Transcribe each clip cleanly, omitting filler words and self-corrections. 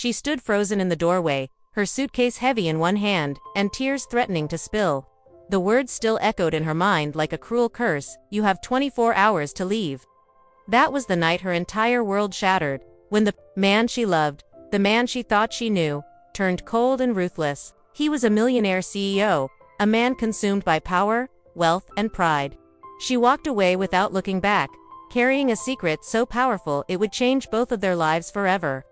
She stood frozen in the doorway, her suitcase heavy in one hand, and tears threatening to spill. The words still echoed in her mind like a cruel curse, "You have 24 hours to leave." That was the night her entire world shattered, when the man she loved, the man she thought she knew, turned cold and ruthless. He was a millionaire CEO, a man consumed by power, wealth, and pride. She walked away without looking back, carrying a secret so powerful it would change both of their lives forever.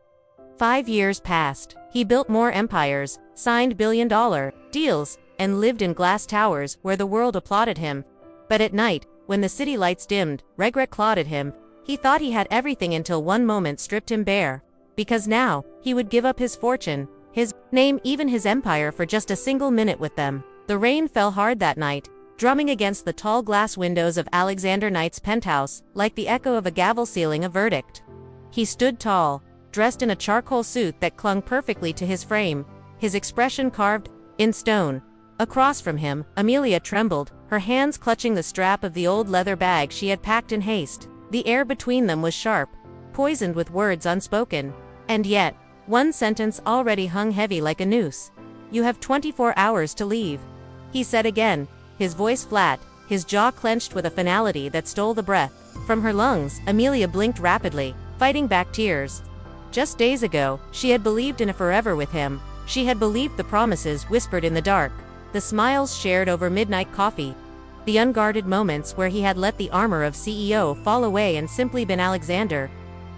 5 years passed. He built more empires, signed billion-dollar deals, and lived in glass towers where the world applauded him. But at night, when the city lights dimmed, regret clawed at him. He thought he had everything until one moment stripped him bare. Because now, he would give up his fortune, his name, even his empire for just a single minute with them. The rain fell hard that night, drumming against the tall glass windows of Alexander Knight's penthouse, like the echo of a gavel sealing a verdict. He stood tall, dressed in a charcoal suit that clung perfectly to his frame, his expression carved in stone. Across from him, Amelia trembled, her hands clutching the strap of the old leather bag she had packed in haste. The air between them was sharp, poisoned with words unspoken. And yet, one sentence already hung heavy like a noose. "You have 24 hours to leave," he said again, his voice flat, his jaw clenched with a finality that stole the breath from her lungs. Amelia blinked rapidly, fighting back tears. Just days ago, she had believed in a forever with him. She had believed the promises whispered in the dark, the smiles shared over midnight coffee, the unguarded moments where he had let the armor of CEO fall away and simply been Alexander.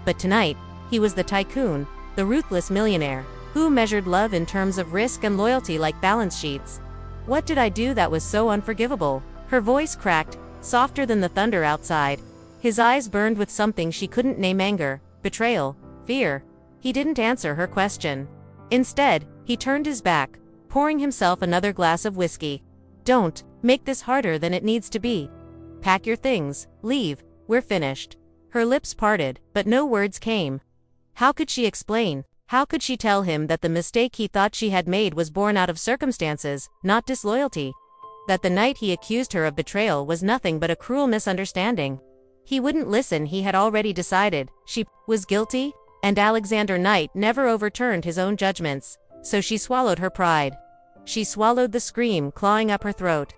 But tonight, he was the tycoon, the ruthless millionaire, who measured love in terms of risk and loyalty like balance sheets. "What did I do that was so unforgivable?" Her voice cracked, softer than the thunder outside. His eyes burned with something she couldn't name: anger, betrayal, fear. He didn't answer her question. Instead, he turned his back, pouring himself another glass of whiskey. "Don't make this harder than it needs to be. Pack your things, leave, we're finished." Her lips parted, but no words came. How could she explain? How could she tell him that the mistake he thought she had made was born out of circumstances, not disloyalty? That the night he accused her of betrayal was nothing but a cruel misunderstanding? He wouldn't listen. He had already decided. She was guilty, and Alexander Knight never overturned his own judgments, so she swallowed her pride. She swallowed the scream clawing up her throat.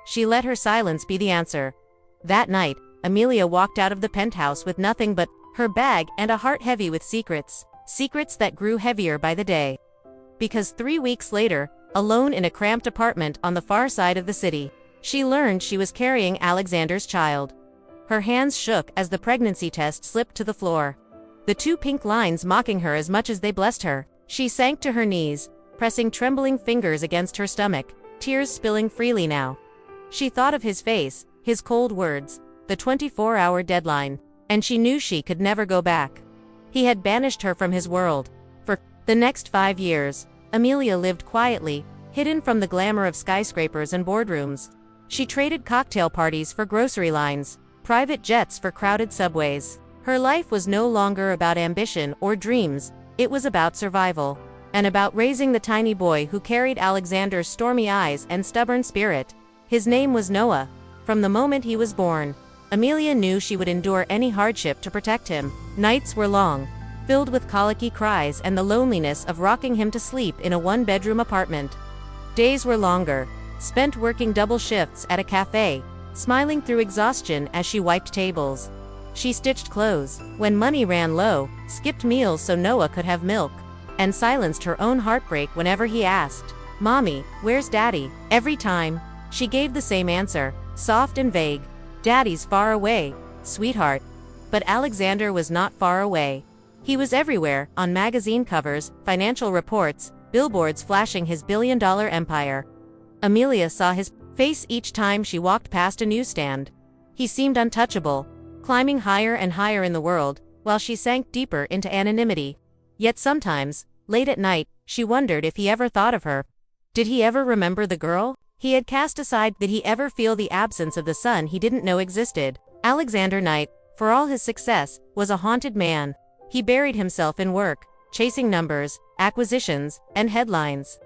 She let her silence be the answer. That night, Amelia walked out of the penthouse with nothing but her bag and a heart heavy with secrets. Secrets that grew heavier by the day. Because 3 weeks later, alone in a cramped apartment on the far side of the city, she learned she was carrying Alexander's child. Her hands shook as the pregnancy test slipped to the floor, the 2 pink lines mocking her as much as they blessed her. She sank to her knees, pressing trembling fingers against her stomach, tears spilling freely now. She thought of his face, his cold words, the 24-hour deadline, and she knew she could never go back. He had banished her from his world. For the next 5 years, Amelia lived quietly, hidden from the glamour of skyscrapers and boardrooms. She traded cocktail parties for grocery lines, private jets for crowded subways. Her life was no longer about ambition or dreams, it was about survival, and about raising the tiny boy who carried Alexander's stormy eyes and stubborn spirit. His name was Noah. From the moment he was born, Amelia knew she would endure any hardship to protect him. Nights were long, filled with colicky cries and the loneliness of rocking him to sleep in a 1-bedroom apartment. Days were longer, spent working double shifts at a cafe, smiling through exhaustion as she wiped tables. She stitched clothes when money ran low, skipped meals so Noah could have milk, and silenced her own heartbreak whenever he asked, "Mommy, where's Daddy?" Every time, she gave the same answer, soft and vague. "Daddy's far away, sweetheart." But Alexander was not far away. He was everywhere, on magazine covers, financial reports, billboards flashing his billion-dollar empire. Amelia saw his face each time she walked past a newsstand. He seemed untouchable, climbing higher and higher in the world, while she sank deeper into anonymity. Yet sometimes, late at night, she wondered if he ever thought of her. Did he ever remember the girl he had cast aside? Did he ever feel the absence of the son he didn't know existed? Alexander Knight, for all his success, was a haunted man. He buried himself in work, chasing numbers, acquisitions, and headlines.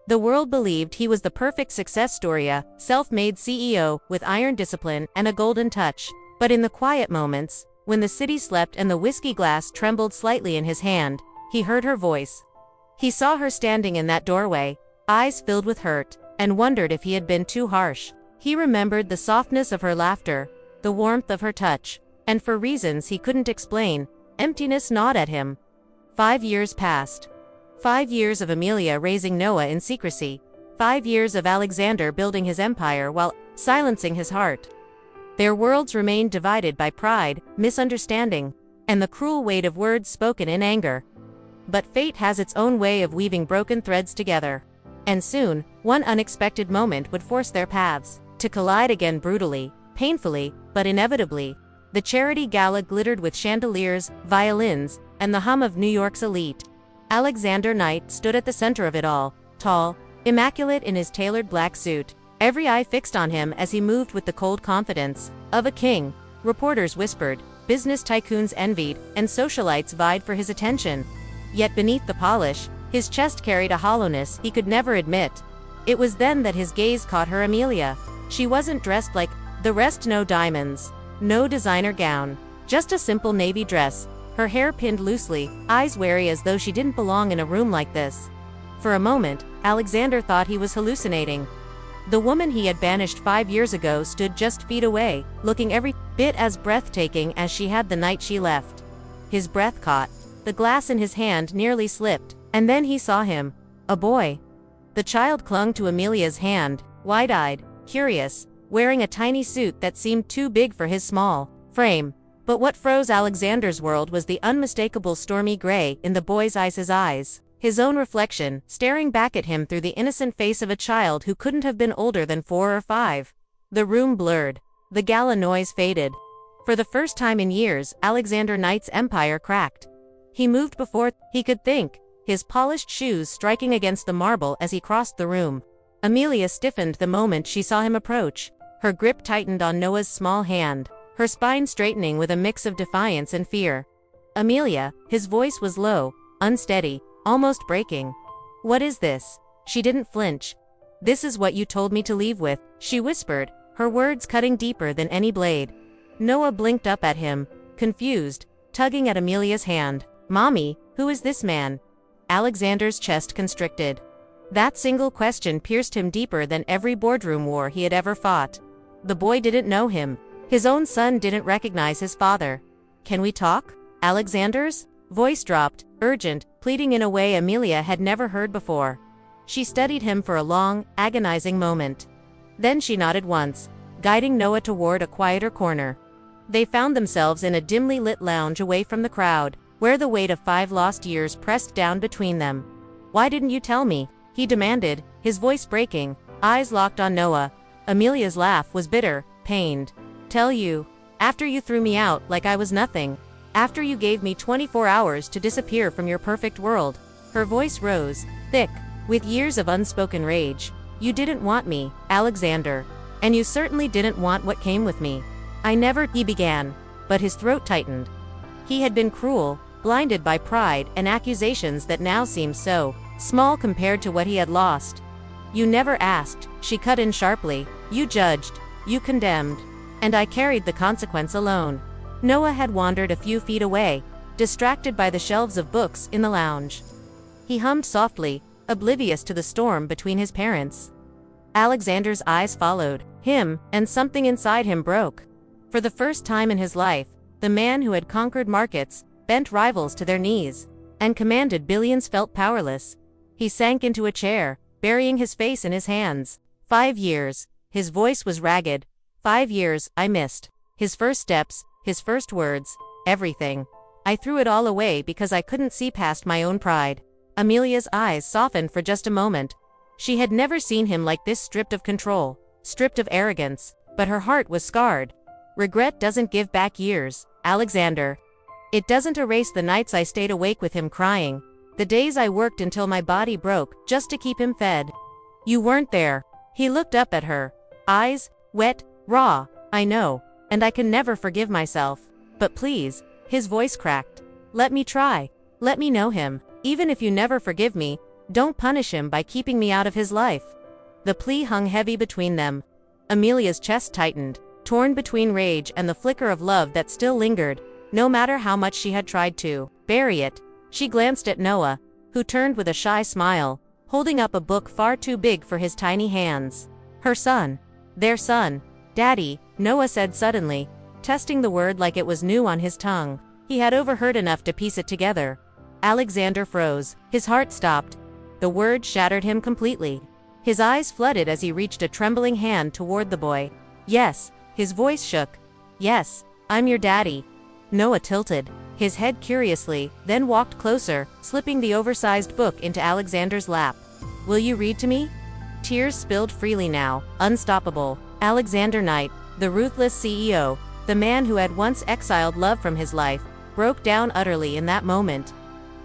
The world believed he was the perfect success story, a self-made CEO with iron discipline and a golden touch. But in the quiet moments, when the city slept and the whiskey glass trembled slightly in his hand, he heard her voice. He saw her standing in that doorway, eyes filled with hurt, and wondered if he had been too harsh. He remembered the softness of her laughter, the warmth of her touch, and for reasons he couldn't explain, emptiness gnawed at him. 5 years passed. 5 years of Amelia raising Noah in secrecy. 5 years of Alexander building his empire while silencing his heart. Their worlds remained divided by pride, misunderstanding, and the cruel weight of words spoken in anger. But fate has its own way of weaving broken threads together. And soon, one unexpected moment would force their paths to collide again brutally, painfully, but inevitably. The charity gala glittered with chandeliers, violins, and the hum of New York's elite. Alexander Knight stood at the center of it all, tall, immaculate in his tailored black suit, every eye fixed on him as he moved with the cold confidence of a king. Reporters whispered, business tycoons envied, and socialites vied for his attention. Yet beneath the polish, his chest carried a hollowness he could never admit. It was then that his gaze caught her Amelia. She wasn't dressed like the rest, no diamonds, no designer gown, just a simple navy dress, her hair pinned loosely, eyes wary as though she didn't belong in a room like this. For a moment, Alexander thought he was hallucinating. The woman he had banished 5 years ago stood just feet away, looking every bit as breathtaking as she had the night she left. His breath caught. The glass in his hand nearly slipped, and then he saw him. A boy. The child clung to Amelia's hand, wide-eyed, curious, wearing a tiny suit that seemed too big for his small frame. But what froze Alexander's world was the unmistakable stormy gray in the boy's eyes. His own reflection, staring back at him through the innocent face of a child who couldn't have been older than 4 or 5. The room blurred. The gala noise faded. For the first time in years, Alexander Knight's empire cracked. He moved before he could think, his polished shoes striking against the marble as he crossed the room. Amelia stiffened the moment she saw him approach. Her grip tightened on Noah's small hand, her spine straightening with a mix of defiance and fear. Amelia, his voice was low, unsteady, almost breaking. What is this? She didn't flinch. This is what you told me to leave with, she whispered, her words cutting deeper than any blade. Noah blinked up at him, confused, tugging at Amelia's hand. Mommy, who is this man? Alexander's chest constricted. That single question pierced him deeper than every boardroom war he had ever fought. The boy didn't know him. His own son didn't recognize his father. Can we talk? Alexander's voice dropped, urgent, pleading in a way Amelia had never heard before. She studied him for a long, agonizing moment. Then she nodded once, guiding Noah toward a quieter corner. They found themselves in a dimly lit lounge away from the crowd, where the weight of 5 lost years pressed down between them. Why didn't you tell me? He demanded, his voice breaking, eyes locked on Noah. Amelia's laugh was bitter, pained. Tell you? After you threw me out like I was nothing. After you gave me 24 hours to disappear from your perfect world. Her voice rose, thick, with years of unspoken rage. You didn't want me, Alexander. And you certainly didn't want what came with me. I never, he began, but his throat tightened. He had been cruel, blinded by pride and accusations that now seemed so small compared to what he had lost. You never asked, she cut in sharply. You judged, you condemned, and I carried the consequence alone. Noah had wandered a few feet away, distracted by the shelves of books in the lounge. He hummed softly, oblivious to the storm between his parents. Alexander's eyes followed him, and something inside him broke. For the first time in his life, the man who had conquered markets, bent rivals to their knees, and commanded billions felt powerless. He sank into a chair, burying his face in his hands. 5 years. His voice was ragged. 5 years, I missed. His first steps, his first words, everything. I threw it all away because I couldn't see past my own pride. Amelia's eyes softened for just a moment. She had never seen him like this, stripped of control, stripped of arrogance, but her heart was scarred. Regret doesn't give back years, Alexander. It doesn't erase the nights I stayed awake with him crying, the days I worked until my body broke just to keep him fed. You weren't there. He looked up at her, eyes, wet, raw. I know, and I can never forgive myself. But please, his voice cracked. Let me try. Let me know him. Even if you never forgive me, don't punish him by keeping me out of his life. The plea hung heavy between them. Amelia's chest tightened, torn between rage and the flicker of love that still lingered, no matter how much she had tried to bury it. She glanced at Noah, who turned with a shy smile, holding up a book far too big for his tiny hands. Her son. Their son. Daddy, Noah said suddenly, testing the word like it was new on his tongue. He had overheard enough to piece it together. Alexander froze. His heart stopped. The word shattered him completely. His eyes flooded as he reached a trembling hand toward the boy. Yes. His voice shook. Yes, I'm your daddy. Noah tilted his head curiously, then walked closer, slipping the oversized book into Alexander's lap. Will you read to me? Tears spilled freely now, unstoppable. Alexander Knight, the ruthless CEO, the man who had once exiled love from his life, broke down utterly in that moment.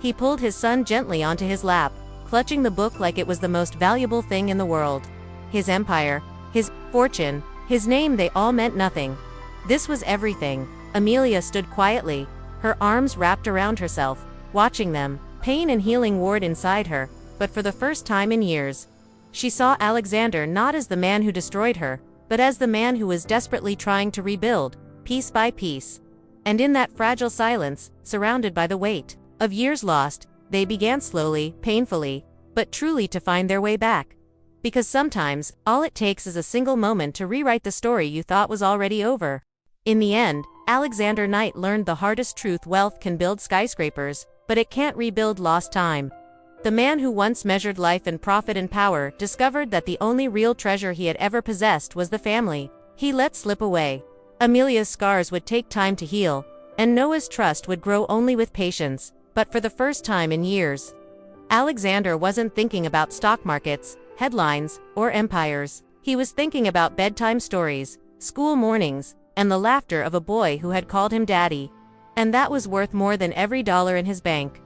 He pulled his son gently onto his lap, clutching the book like it was the most valuable thing in the world. His empire, his fortune, his name, they all meant nothing. This was everything. Amelia stood quietly, her arms wrapped around herself, watching them. Pain and healing warred inside her, but for the first time in years, she saw Alexander not as the man who destroyed her, but as the man who was desperately trying to rebuild, piece by piece. And in that fragile silence, surrounded by the weight of years lost, they began slowly, painfully, but truly to find their way back. Because sometimes, all it takes is a single moment to rewrite the story you thought was already over. In the end, Alexander Knight learned the hardest truth: wealth can build skyscrapers, but it can't rebuild lost time. The man who once measured life in profit and power discovered that the only real treasure he had ever possessed was the family he let slip away. Amelia's scars would take time to heal, and Noah's trust would grow only with patience, but for the first time in years, Alexander wasn't thinking about stock markets, headlines, or empires. He was thinking about bedtime stories, school mornings, and the laughter of a boy who had called him daddy. And that was worth more than every dollar in his bank.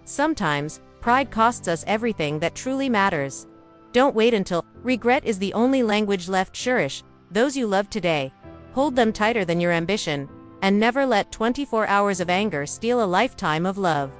Sometimes, pride costs us everything that truly matters. Don't wait until regret is the only language left. Cherish those you love today. Hold them tighter than your ambition, and never let 24 hours of anger steal a lifetime of love.